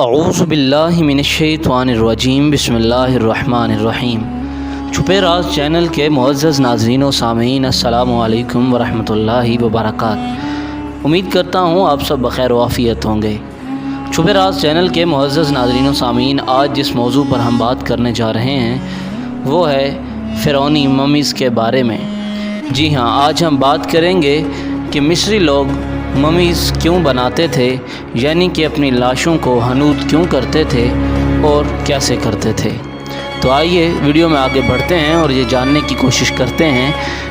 اعوذ باللہ من الشیطان الرجیم بسم اللہ الرحمن الرحیم۔ چھپے راز چینل کے معزز ناظرین و سامعین، السلام علیکم ورحمۃ اللہ وبرکاتہ۔ امید کرتا ہوں آپ سب بخیر و عافیت ہوں گے۔ چھپے راز چینل کے معزز ناظرین و سامعین، آج جس موضوع پر ہم بات کرنے جا رہے ہیں وہ ہے فرعونی ممیز کے بارے میں۔ جی ہاں، آج ہم بات کریں گے کہ مصری لوگ ممیز کیوں بناتے تھے، یعنی کہ اپنی لاشوں کو حنوط کیوں کرتے تھے اور کیسے کرتے تھے۔ تو آئیے ویڈیو میں آگے بڑھتے ہیں اور یہ جاننے کی کوشش کرتے ہیں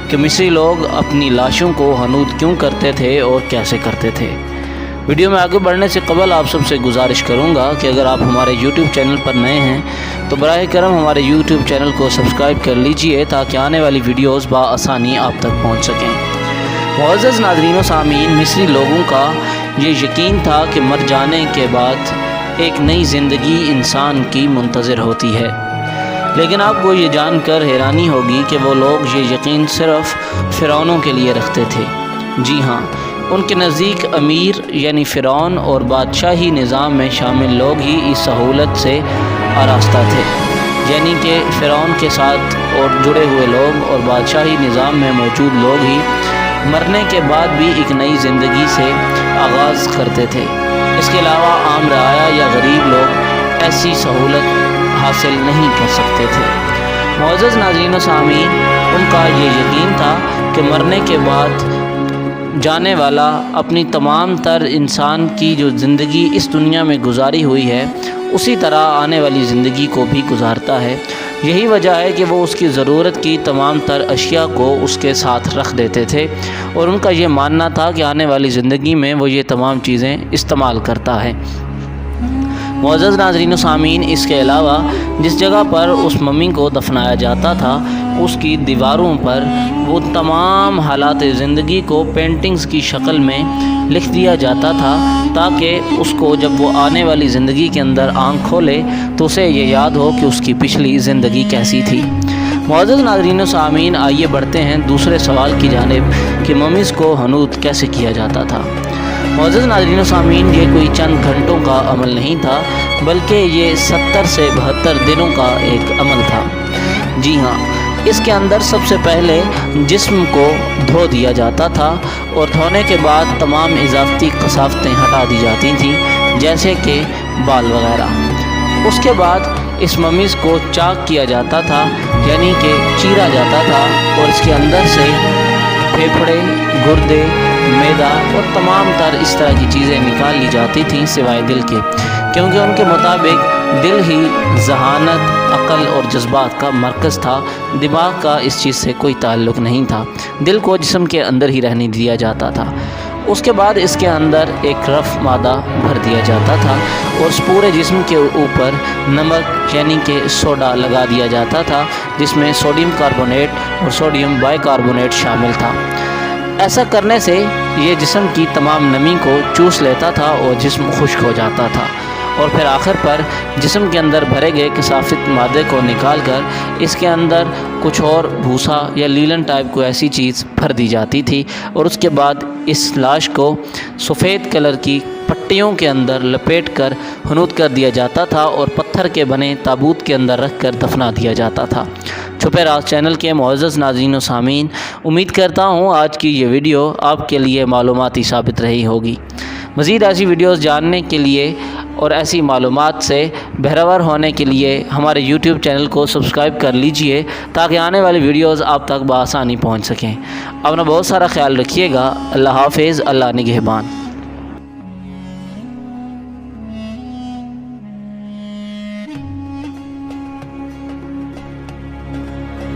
کہ مصری لوگ اپنی لاشوں کو حنوط کیوں کرتے تھے اور کیسے کرتے تھے۔ ویڈیو میں آگے بڑھنے سے قبل آپ سب سے گزارش کروں گا کہ اگر آپ ہمارے یوٹیوب چینل پر نئے ہیں تو براہ کرم ہمارے یوٹیوب چینل کو سبسکرائب کر لیجئے تاکہ آنے والی ویڈیوز بآسانی آپ تک پہنچ سکیں۔ معزز ناظرین و سامعین، مصری لوگوں کا یہ یقین تھا کہ مر جانے کے بعد ایک نئی زندگی انسان کی منتظر ہوتی ہے، لیکن آپ کو یہ جان کر حیرانی ہوگی کہ وہ لوگ یہ یقین صرف فرعونوں کے لیے رکھتے تھے۔ جی ہاں، ان کے نزدیک امیر یعنی فرعون اور بادشاہی نظام میں شامل لوگ ہی اس سہولت سے آراستہ تھے، یعنی کہ فرعون کے ساتھ اور جڑے ہوئے لوگ اور بادشاہی نظام میں موجود لوگ ہی مرنے کے بعد بھی ایک نئی زندگی سے آغاز کرتے تھے۔ اس کے علاوہ عام رعایا یا غریب لوگ ایسی سہولت حاصل نہیں کر سکتے تھے۔ معزز ناظرین و سامعین، ان کا یہ یقین تھا کہ مرنے کے بعد جانے والا اپنی تمام تر انسان کی جو زندگی اس دنیا میں گزاری ہوئی ہے اسی طرح آنے والی زندگی کو بھی گزارتا ہے۔ یہی وجہ ہے کہ وہ اس کی ضرورت کی تمام تر اشیاء کو اس کے ساتھ رکھ دیتے تھے، اور ان کا یہ ماننا تھا کہ آنے والی زندگی میں وہ یہ تمام چیزیں استعمال کرتا ہے۔ معزز ناظرین و سامعین، اس کے علاوہ جس جگہ پر اس ممی کو دفنایا جاتا تھا اس کی دیواروں پر وہ تمام حالات زندگی کو پینٹنگز کی شکل میں لکھ دیا جاتا تھا، تاکہ اس کو جب وہ آنے والی زندگی کے اندر آنکھ کھولے تو اسے یہ یاد ہو کہ اس کی پچھلی زندگی کیسی تھی۔ معزز ناظرین و سامعین، آئیے بڑھتے ہیں دوسرے سوال کی جانب کہ ممیز کو حنوط کیسے کیا جاتا تھا۔ معزز ناظرین و سامعین، یہ کوئی چند گھنٹوں کا عمل نہیں تھا، بلکہ یہ 70 سے 72 دنوں کا ایک عمل تھا۔ جی ہاں، اس کے اندر سب سے پہلے جسم کو دھو دیا جاتا تھا، اور دھونے کے بعد تمام اضافی کثافتیں ہٹا دی جاتی تھیں، جیسے کہ بال وغیرہ۔ اس کے بعد اس ممیز کو چاک کیا جاتا تھا، یعنی کہ چیرا جاتا تھا، اور اس کے اندر سے پھیپھڑے، گردے، معدہ اور تمام تر اس طرح کی چیزیں نکال لی جاتی تھیں سوائے دل کے، کیونکہ ان کے مطابق دل ہی ذہانت، عقل اور جذبات کا مرکز تھا۔ دماغ کا اس چیز سے کوئی تعلق نہیں تھا، دل کو جسم کے اندر ہی رہنے دیا جاتا تھا۔ اس کے بعد اس کے اندر ایک رف مادہ بھر دیا جاتا تھا، اور اس پورے جسم کے اوپر نمک یعنی کہ سوڈا لگا دیا جاتا تھا، جس میں سوڈیم کاربونیٹ اور سوڈیم بائی کاربونیٹ شامل تھا۔ ایسا کرنے سے یہ جسم کی تمام نمی کو چوس لیتا تھا اور جسم خشک ہو جاتا تھا، اور پھر آخر پر جسم کے اندر بھرے گئے کثافت مادے کو نکال کر اس کے اندر کچھ اور بھوسا یا لیلن ٹائپ کو ایسی چیز بھر دی جاتی تھی، اور اس کے بعد اس لاش کو سفید کلر کی پٹیوں کے اندر لپیٹ کر حنوط کر دیا جاتا تھا، اور پتھر کے بنے تابوت کے اندر رکھ کر دفنا دیا جاتا تھا۔ چھپے راز چینل کے معزز ناظرین و سامعین، امید کرتا ہوں آج کی یہ ویڈیو آپ کے لیے معلوماتی ثابت رہی ہوگی۔ مزید ایسی ویڈیوز جاننے کے لیے اور ایسی معلومات سے بہرور ہونے کے لیے ہمارے یوٹیوب چینل کو سبسکرائب کر لیجئے تاکہ آنے والی ویڈیوز آپ تک بآسانی پہنچ سکیں۔ اپنا بہت سارا خیال رکھیے گا۔ اللہ حافظ، اللہ نگہبان۔